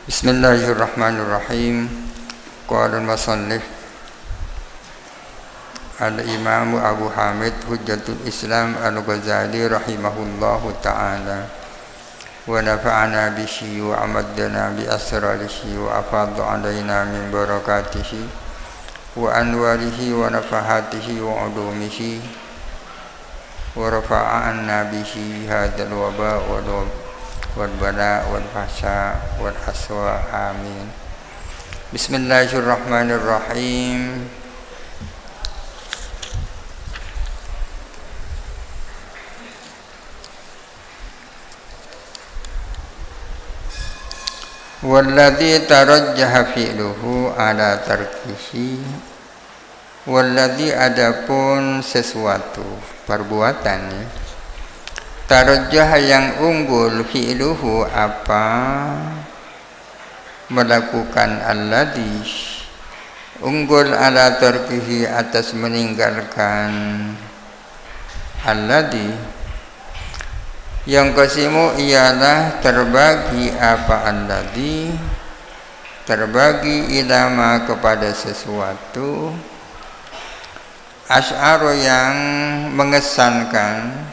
Bismillahirrahmanirrahim. Qala al-musannif al-Imam Abu Hamid Hujjatul Islam Al-Ghazali rahimahullahu ta'ala wa nafa'ana bihi wa amaddana bi asrarihi wa afadha alaina min barakatihi wa anwarihi wa nafahatihi wa ulumihi wa rafa'a anna bihi hadzal waba wal bala wal fahsya wal haswa amin. Bismillahirrahmanirrahim. Walladzi tarajjaha fi'luhu ala tarkihi, walladzi adapun sesuatu perbuatan tarajjaha yang unggul fi'luhu apa melakukan alladzi unggul ala tarkihi atas meninggalkan alladzi yang kasimu ialah terbagi apa alladzi terbagi ilama kepada sesuatu asy'aru yang mengesankan,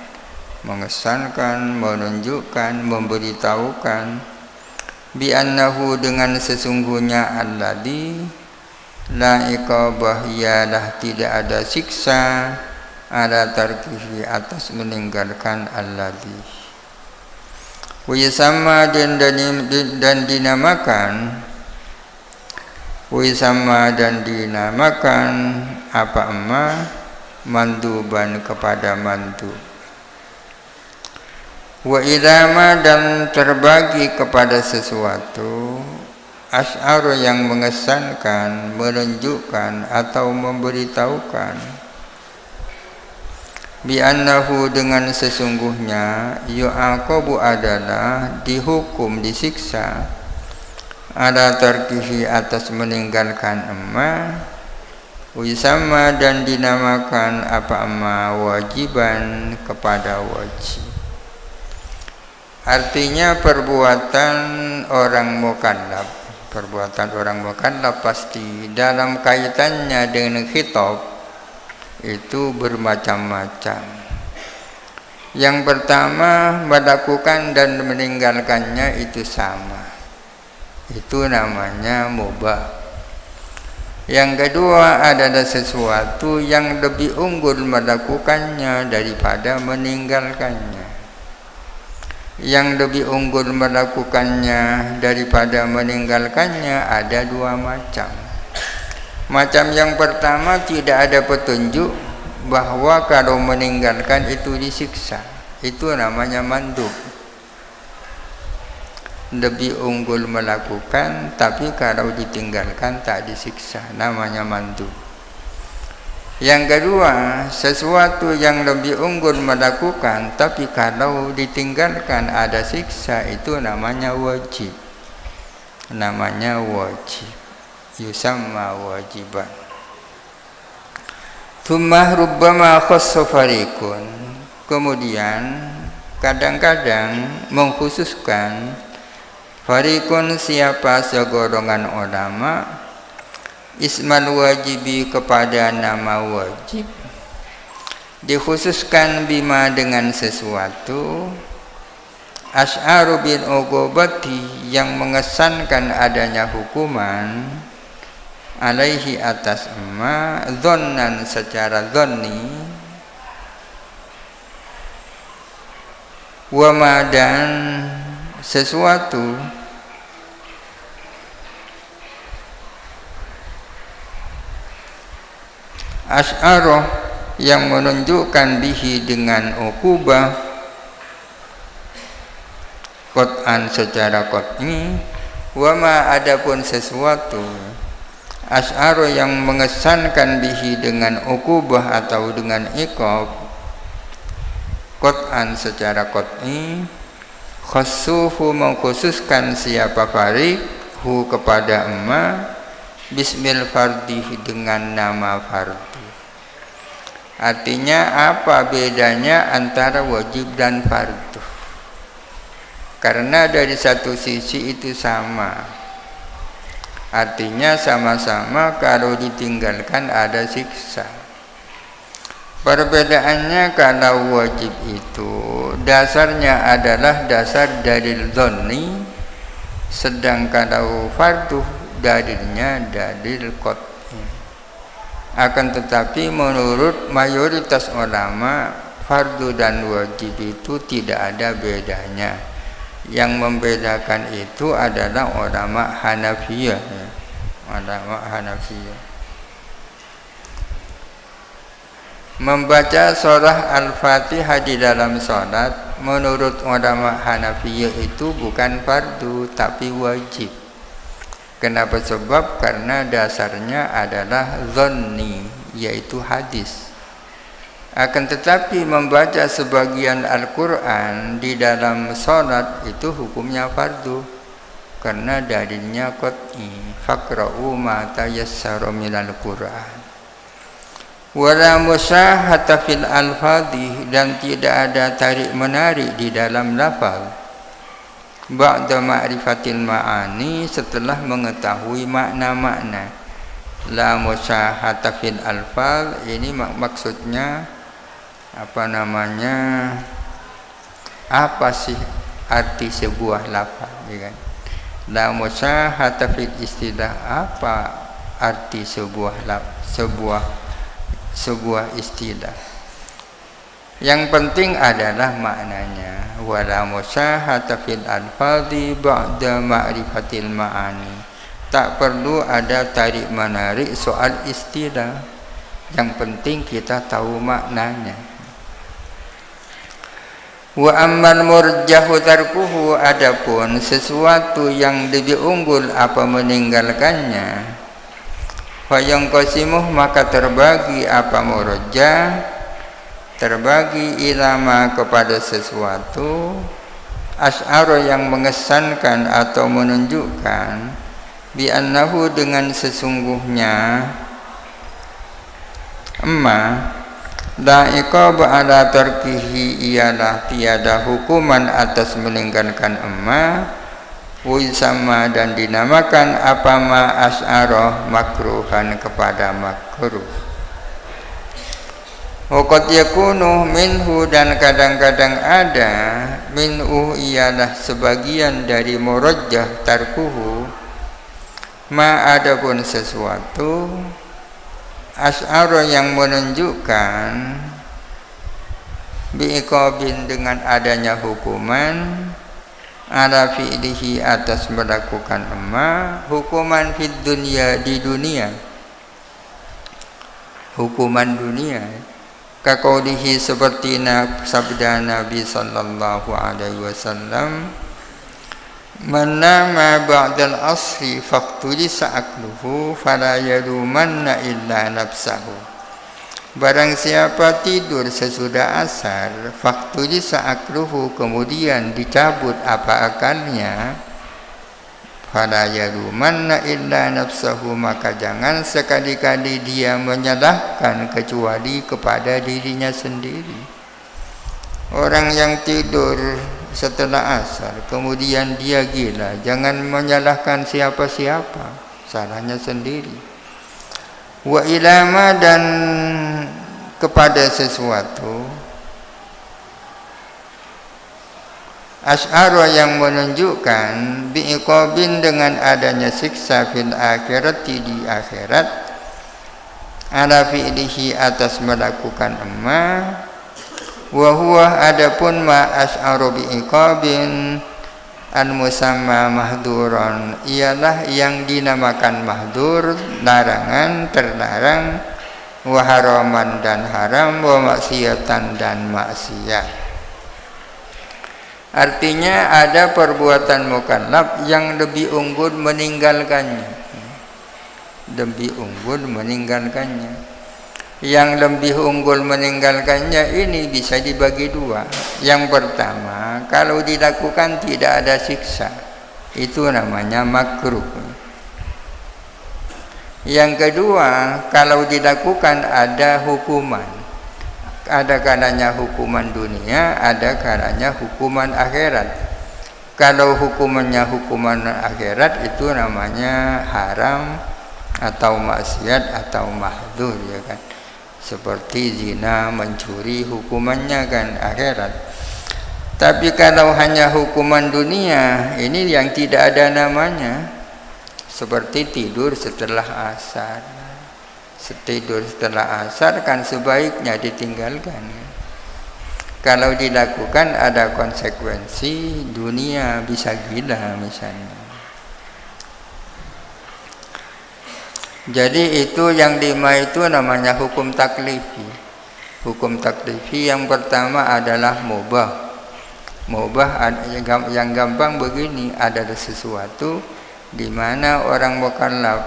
menunjukkan, memberitahukan bi annahu dengan sesungguhnya alladzi la iqabah ialah tidak ada siksa ala tarkihi atas meninggalkan alladzi. Wisama dan dinamakan apa emma manduban kepada mandub. Wa ilama dan terbagi kepada sesuatu asy'aru yang mengesankan, menunjukkan atau memberitahukan bi annahu dengan sesungguhnya yu'aqabu adalah dihukum, disiksa ala tarkihi atas meninggalkan emma. Wisama dan dinamakan apa emma wajiban kepada wajib. Artinya perbuatan orang mukallaf pasti dalam kaitannya dengan khitab itu bermacam-macam. Yang pertama, melakukan dan meninggalkannya itu sama, itu namanya mubah. Yang kedua adalah sesuatu yang lebih unggul melakukannya daripada meninggalkannya. Yang lebih unggul melakukannya daripada meninggalkannya ada dua macam. Macam yang pertama, tidak ada petunjuk bahwa kalau meninggalkan itu disiksa. Itu namanya mandub. Lebih unggul melakukan, tapi kalau ditinggalkan tak disiksa, namanya mandub. Yang kedua, sesuatu yang lebih unggul melakukan, tapi kalau ditinggalkan ada siksa, itu namanya wajib. Namanya wajib. Yusamma wajiban. Tsumma rubbama khassa fariqun. Kemudian kadang-kadang mengkhususkan fariqun siapa segolongan ulama ismal wajibi kepada nama wajib, dikhususkan bima dengan sesuatu asy'aru bil uqubati yang mengesankan adanya hukuman alaihi atas emma dhannan secara dhanni wa ma dan sesuatu asy'aru yang menunjukkan bihi dengan uqubah qat'an secara qat'i wa ma adapun sesuatu asy'aru yang mengesankan bihi dengan uqubah atau dengan iqab qat'an secara qat'i khassuhu mengkhususkan siapa fariq hu kepada emma bismil fardih dengan nama fardu. Artinya apa bedanya antara wajib dan fardu? Karena dari satu sisi itu sama, Artinya sama-sama kalau ditinggalkan ada siksa. Perbedaannya kalau wajib itu dasarnya adalah dasar dalil dzanni, sedang kalau fardu dalilnya dalil qat'i. Akan tetapi menurut mayoritas ulama fardu dan wajib itu tidak ada bedanya. Yang membedakan itu adalah ulama Hanafiyah, ulama Hanafiyah. Membaca surah Al-Fatihah di dalam salat menurut ulama Hanafiyah itu bukan fardu tapi wajib. Kenapa? Sebab karena dasarnya adalah dzanni, yaitu hadis. Akan tetapi membaca sebagian Al-Quran di dalam salat itu hukumnya fardu karena dalilnya qat'i, faqra'u ma tayassara minal Qur'an. Wala musyahata fil alfadhi, dan tidak ada tarik menarik di dalam lafaz. Ba'da ma'rifatil ma'ani, setelah mengetahui makna-makna. La musyahata fil alfaz, ini maksudnya apa sih arti sebuah lafaz, ya kan? La musyahata fil istilah, apa arti sebuah istilah. Yang penting adalah maknanya. Wala musyahata fil alfadhi ba'da ma'rifatil ma'ani. Tak perlu ada tarik menarik soal istilah. Yang penting kita tahu maknanya. Wa ammal murjahu tarkuhu, adapun sesuatu yang lebih unggul apa meninggalkannya, fayang qasimuh, maka terbagi apa murjah, terbagi ilama kepada sesuatu, asy'ara yang mengesankan atau menunjukkan, bi annahu dengan sesungguhnya, la iqaba ala tarkihi, ialah tiada hukuman atas meninggalkan wisama, dan dinamakan apa ma asy'ara makruhan kepada makruh. Waqad yakunu minhu, dan kadang-kadang ada minhu, ialah sebagian dari murajjah tarkuhu, ma adapun sesuatu asy'ara yang menunjukkan, bi'iqabin dengan adanya hukuman, ala fi'lihi atas melakukan hukuman fid dunya, di dunia, hukuman dunia. Kaqaulihi, seperti sabda Nabi sallallahu alaihi wasallam, man nama ba'dal asri faqtulisa akluhu fala yalumanna illa nafsahu. Barang siapa tidur sesudah asar, faqtulisa akluhu, kemudian dicabut apa akalnya, fala yalumanna illa nafsahu, maka jangan sekali-kali dia menyalahkan kecuali kepada dirinya sendiri. Orang yang tidur setelah asar kemudian dia gila, jangan menyalahkan siapa-siapa, salahnya sendiri. Wa ilama, dan kepada sesuatu asy'ara yang menunjukkan, bi'iqabin dengan adanya siksa, fil akhirati di akhirat, ala fi'lihi atas melakukan wa huwa, adapun ma asy'aru bi'iqabin an musamma mahduran, ialah yang dinamakan mahdur, larangan, terlarang, wa haraman, dan haram, wa maksiatan, dan maksiat. Artinya ada perbuatan mukallaf yang lebih unggul meninggalkannya, lebih unggul meninggalkannya. Yang lebih unggul meninggalkannya ini bisa dibagi dua. Yang pertama, kalau dilakukan tidak ada siksa, itu namanya makruh. Yang kedua, kalau dilakukan ada hukuman. Ada kalanya hukuman dunia, ada kalanya hukuman akhirat. Kalau hukumannya hukuman akhirat itu namanya haram atau maksiat atau mahdzur ya kan. Seperti zina, mencuri, hukumannya kan akhirat. Tapi kalau hanya hukuman dunia, ini yang tidak ada namanya. Seperti tidur setelah asar. Tidur setelah asar kan sebaiknya ditinggalkan. Kalau dilakukan ada konsekuensi, dunia bisa gila misalnya. Jadi itu yang 5 itu namanya hukum taklifi. Hukum taklifi yang pertama adalah mubah. Mubah yang gampang begini, adalah sesuatu di mana orang mukallaf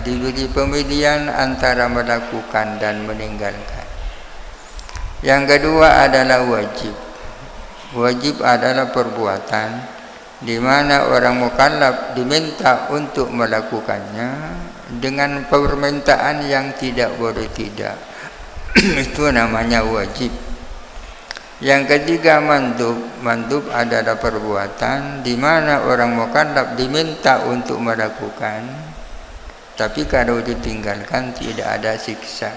diberi pemilihan antara melakukan dan meninggalkan. Yang kedua adalah wajib. Wajib adalah perbuatan di mana orang mukallaf diminta untuk melakukannya dengan permintaan yang tidak boleh tidak. Itu namanya wajib. Yang ketiga mandub. Mandub adalah perbuatan di mana orang mukallaf diminta untuk melakukan, tapi kalau ditinggalkan tidak ada siksa.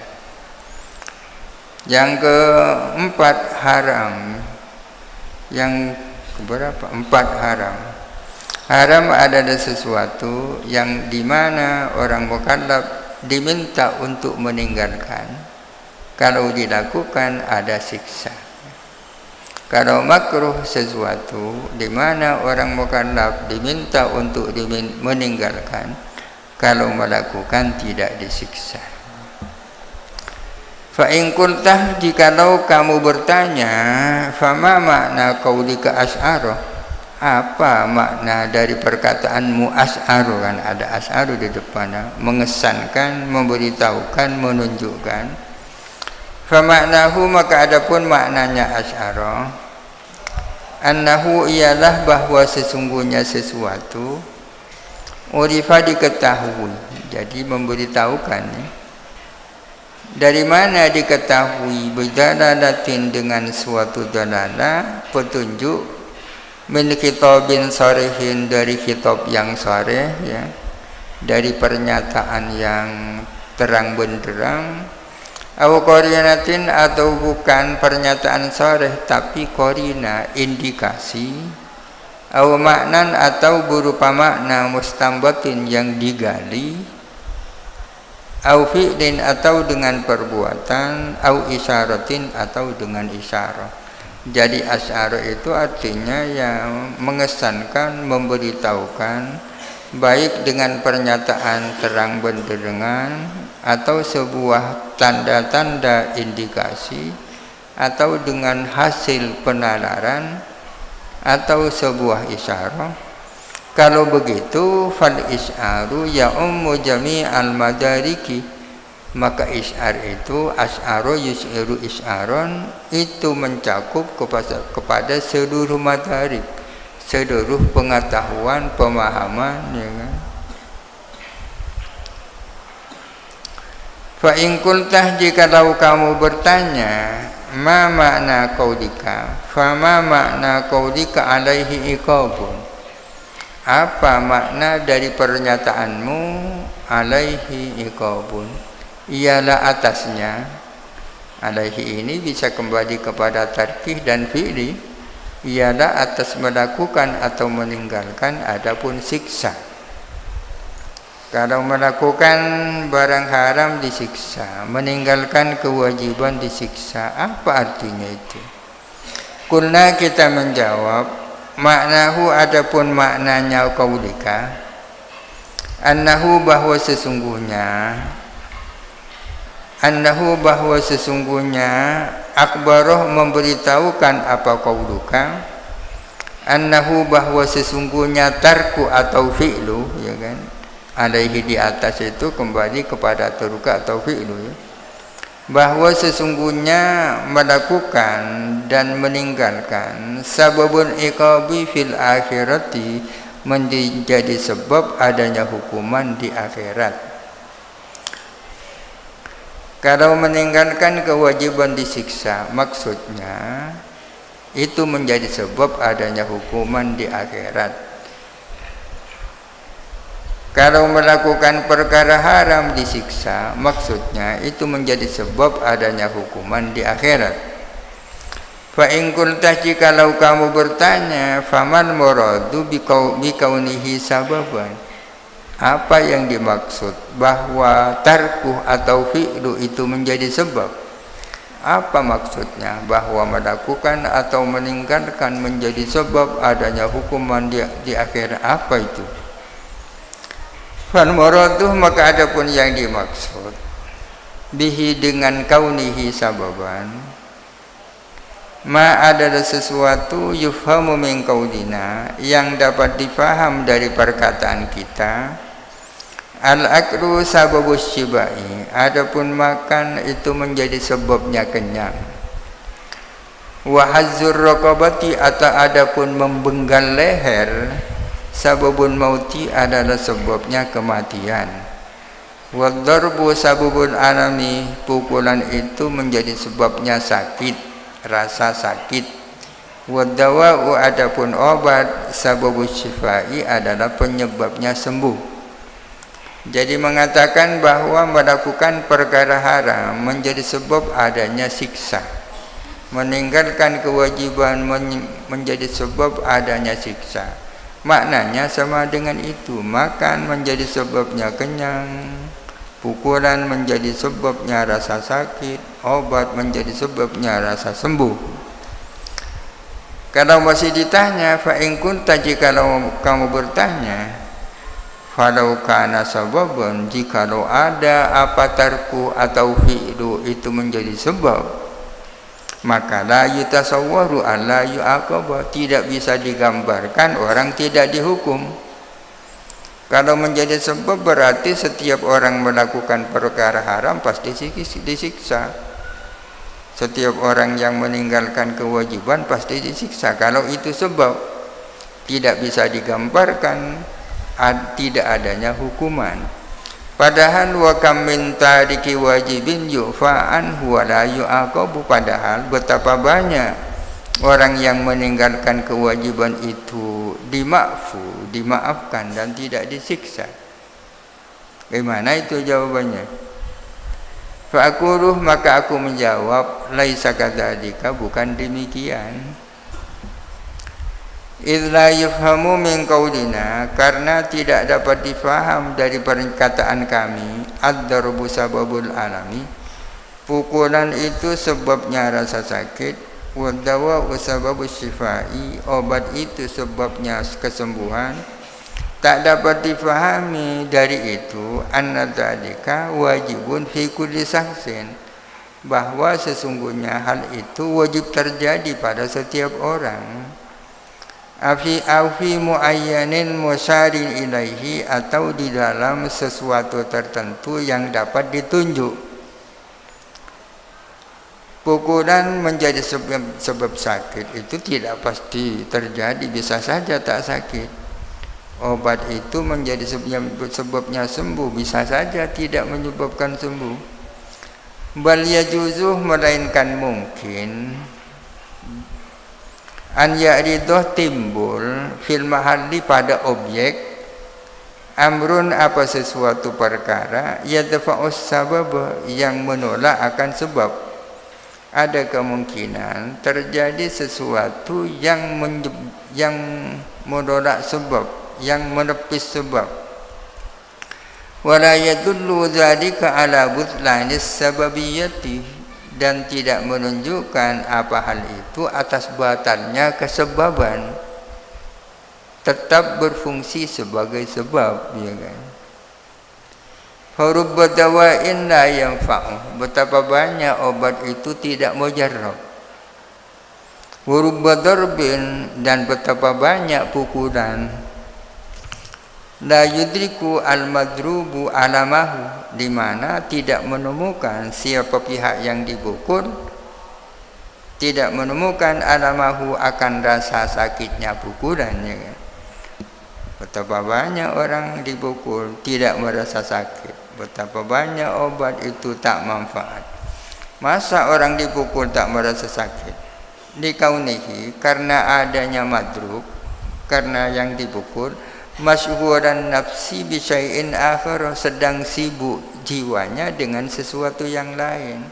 Yang keempat haram. Yang keberapa? 4 haram. Haram adalah sesuatu yang di mana orang mukallaf diminta untuk meninggalkan. Kalau dilakukan ada siksa. Kalau makruh sesuatu di mana orang mukallaf diminta untuk meninggalkan, kalau melakukan tidak disiksa. Fa in qultah, jikalau kamu bertanya, fama makna qaulika asy'arah, apa makna dari perkataanmu asy'aru, kan ada asy'aru di depannya, mengesankan, memberitahukan, menunjukkan. Fa maknahu, maka adapun maknanya asy'arah, annahu ialah bahwa sesungguhnya sesuatu urifa diketahui. Jadi memberitahukan ya. Dari mana diketahui? Bidalalatin, dengan suatu dalalah, petunjuk, min khitabin sarihin, dari khitab yang sarih ya, dari pernyataan yang terang benderang, aw qarinatin, atau bukan pernyataan sarih tapi qarina, indikasi, aw maknan, atau berupa makna mustambatin yang digali, au fi'lin, atau dengan perbuatan, au isyaratin, atau dengan isyarah. Jadi asy'arah itu artinya yang mengesankan, memberitahukan, baik dengan pernyataan terang benderengan, atau sebuah tanda-tanda indikasi, atau dengan hasil penalaran, atau sebuah isyarah. Kalau begitu, fal isy'aru ya'ummu jami'al madariki, maka isy'ar itu, asy'aru yus'iru isy'aron, itu mencakup kepada seluruh madarik, seluruh pengetahuan, pemahaman ya kan. Fa in qultah, jikalau kamu bertanya, ma makna qaulika, fa ma makna qaulika alaihi iqabun, apa makna dari pernyataanmu alaihi iqabun, ialah atasnya. Alaihi ini bisa kembali kepada tarkih dan fi'li, ialah atas melakukan atau meninggalkan adapun siksa. Kalau melakukan barang haram disiksa, meninggalkan kewajiban disiksa. Apa artinya itu? Kulna, kita menjawab, maknahu, adapun maknanya qaulika, annahu, bahwa sesungguhnya akbaroh, memberitahukan apa qauluka, annahu, bahwa sesungguhnya tarku atau fi'lu ya kan, alaihi di atas itu kembali kepada taruka atau fi'lu ya, bahwa sesungguhnya melakukan dan meninggalkan sababun iqabi fil akhirati, menjadi sebab adanya hukuman di akhirat. Kalau meninggalkan kewajiban disiksa, maksudnya itu menjadi sebab adanya hukuman di akhirat. Kalau melakukan perkara haram disiksa, maksudnya itu menjadi sebab adanya hukuman di akhirat. Fa in qulta, jikalau kamu bertanya, faman muradu bikaunihi sababan, apa yang dimaksud bahwa tarkuh atau fi'lu itu menjadi sebab? Apa maksudnya bahwa melakukan atau meninggalkan menjadi sebab adanya hukuman di akhirat? Apa itu? Fal muraduh, maka adapun yang dimaksud bihi dengan kaunihi sababan, ma adalah sesuatu yufhamu min qaulina, yang dapat difaham dari perkataan kita. Al-aklu sababus syibai, adapun makan itu menjadi sebabnya kenyang. Wa hazzur raqabati, atau adapun membenggal leher, sababun mauti adalah sebabnya kematian. Wa darbu sababul alami, pukulan itu menjadi sebabnya sakit, rasa sakit. Wa dawa'u, adapun obat, sababus syifai adalah penyebabnya sembuh. Jadi mengatakan bahwa melakukan perkara haram menjadi sebab adanya siksa, meninggalkan kewajiban menjadi sebab adanya siksa. Maknanya sama dengan itu. Makan menjadi sebabnya kenyang, pukulan menjadi sebabnya rasa sakit, obat menjadi sebabnya rasa sembuh. Kalau masih ditanya, fa in kunta, jikalau kamu bertanya, falau kana sababan, jikalau ada apa tarku atau fi'lu itu menjadi sebab, maka la yutasawwaru alla yu'aqaba, tidak bisa digambarkan orang tidak dihukum. Kalau menjadi sebab berarti setiap orang melakukan perkara haram pasti disiksa. Setiap orang yang meninggalkan kewajiban pasti disiksa. Kalau itu sebab, tidak bisa digambarkan tidak adanya hukuman. Padahal wa kam min tariki wajibin yufa'an huwa la yu'aqabu, padahal betapa banyak orang yang meninggalkan kewajiban itu dimaafkan dan tidak disiksa. Bagaimana itu jawabannya? Fa aquluh, maka aku menjawab, laisa kadzalika, bukan demikian. Idla yufhamu min qaulina, karena tidak dapat difaham dari perkataan kami, ad-darbu sababul alami, pukulan itu sebabnya rasa sakit, wa dawa'u sababus syifai, obat itu sebabnya kesembuhan. Tak dapat difahami dari itu anna dzalika wajibun fi kulli sahsin, bahwa sesungguhnya hal itu wajib terjadi pada setiap orang. Afi muayyanin musyarin ilaihi, atau di dalam sesuatu tertentu yang dapat ditunjuk. Pukulan menjadi sebab sakit itu tidak pasti terjadi, bisa saja tak sakit. Obat itu menjadi sebabnya sembuh, bisa saja tidak menyebabkan sembuh. Bal yajuzuh, melainkan mungkin, an ya'ridah, timbul, fil mahalli, pada objek, amrun, apa sesuatu perkara, yadfa'us sabab, yang menolak akan sebab. Ada kemungkinan terjadi sesuatu yang menolak sebab, yang menepis sebab. Wala yadullu dzalika ala butlanis sababiyyati, dan tidak menunjukkan apa hal itu atas batalnya kesebaban, tetap berfungsi sebagai sebab, ya kan? Farubba dawa'in la yanfa'u, betapa banyak obat itu tidak mujarrab. Warubba darbin, dan betapa banyak pukulan, la yudriku al-madrubu alamahu, di mana tidak menemukan siapa pihak yang dipukul, tidak menemukan alamahu, akan rasa sakitnya pukulannya. Betapa banyak orang dipukul tidak merasa sakit, betapa banyak obat itu tak manfaat. Masa orang dipukul tak merasa sakit? Likaunihi, karena adanya madrub, karena yang dipukul, masyhuran nafsi bisyai'in akhar, sedang sibuk jiwanya dengan sesuatu yang lain,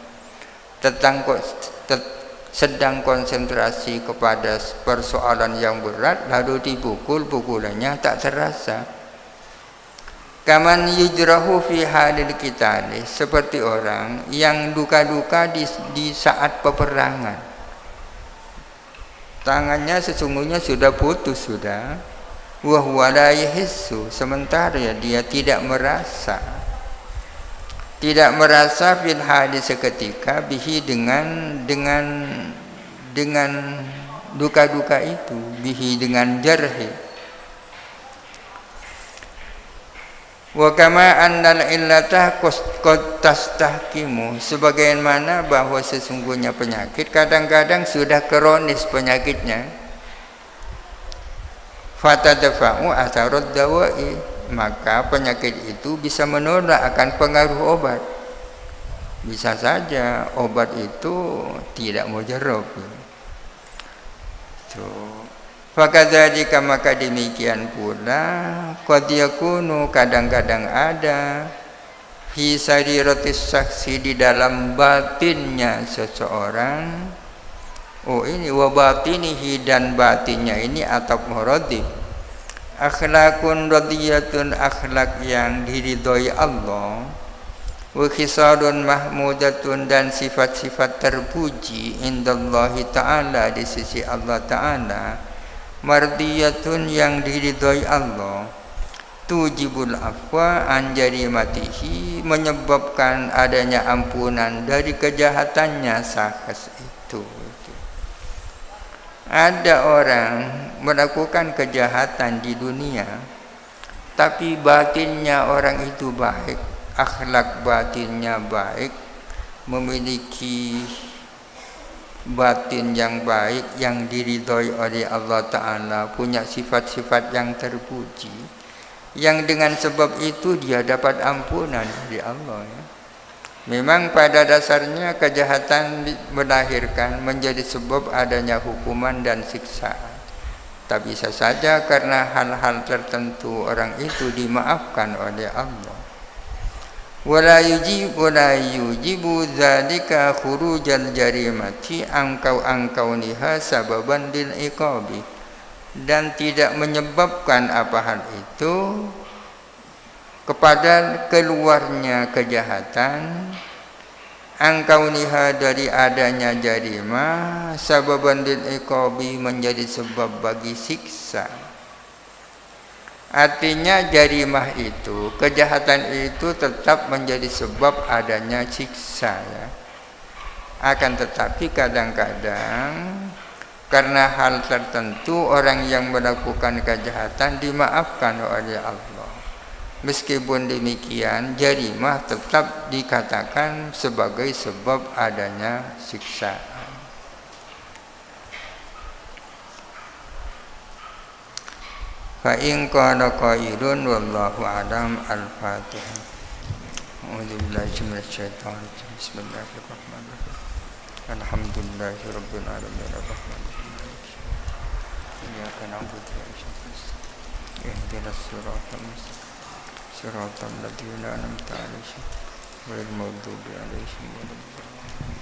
sedang konsentrasi kepada persoalan yang berat, lalu dipukul, pukulannya tak terasa. Kaman yujrahu fi halil qitali, seperti orang yang duka-duka di saat peperangan. Tangannya sesungguhnya sudah putus sudah, wa huwa la yahissu, sementara dia tidak merasa fil hadi seketika bihi dengan duka-duka itu, bihi dengan jarhi. Wa kama annal illatah qad tastahkimu, sebagaimana bahwa sesungguhnya penyakit kadang-kadang sudah kronis penyakitnya, fatadfa'u atharud dawa'i, maka penyakit itu bisa menolak akan pengaruh obat. Bisa saja obat itu tidak mujarab. Fakadzalika, maka demikian pula, qad yakunu, kadang-kadang ada, fi sariratis saksi, di dalam batinnya seseorang, ini wa batinihi, dan batinnya ini atap muradib, akhlakun radiyatun, akhlak yang diridhoi Allah, wa khisalun mahmudatun, dan sifat-sifat terpuji, indallahi ta'ala, di sisi Allah ta'ala, mardiyatun, yang diridhoi Allah, tujibul afwa an jarimatihi, menyebabkan adanya ampunan dari kejahatannya sakas itu. Ada orang melakukan kejahatan di dunia, tapi batinnya orang itu baik, akhlak batinnya baik, memiliki batin yang baik, yang diridhoi oleh Allah Ta'ala, punya sifat-sifat yang terpuji, yang dengan sebab itu dia dapat ampunan dari Allah, ya. Memang pada dasarnya kejahatan melahirkan menjadi sebab adanya hukuman dan siksaan, tapi bisa saja karena hal-hal tertentu orang itu dimaafkan oleh Allah. Wala yujibu dzalika khurujal jarimati angkau niha sababan lil iqabi, dan tidak menyebabkan apa hal itu kepada keluarnya kejahatan, angkau niha, dari adanya jarimah, sababan lil iqabi, menjadi sebab bagi siksa. Artinya jarimah itu, kejahatan itu tetap menjadi sebab adanya siksa, ya. Akan tetapi kadang-kadang karena hal tertentu orang yang melakukan kejahatan dimaafkan oleh Allah. Meskipun demikian, jarimah tetap dikatakan sebagai sebab adanya siksa. Fa in qala qailun wallahu a'lam. Al-Fatihah. A'udzubillahi minasyaitonir rajim. Bismillahirrahmanirrahim. Alhamdulillahirabbil alamin arrahmanirrahim. Iyyaka na'budu wa iyyaka nasta'in. Ihdinas siratal mustaqim. Siratal ladzina an'amta 'alaihim ghairil maghdubi 'alaihim waladdallin.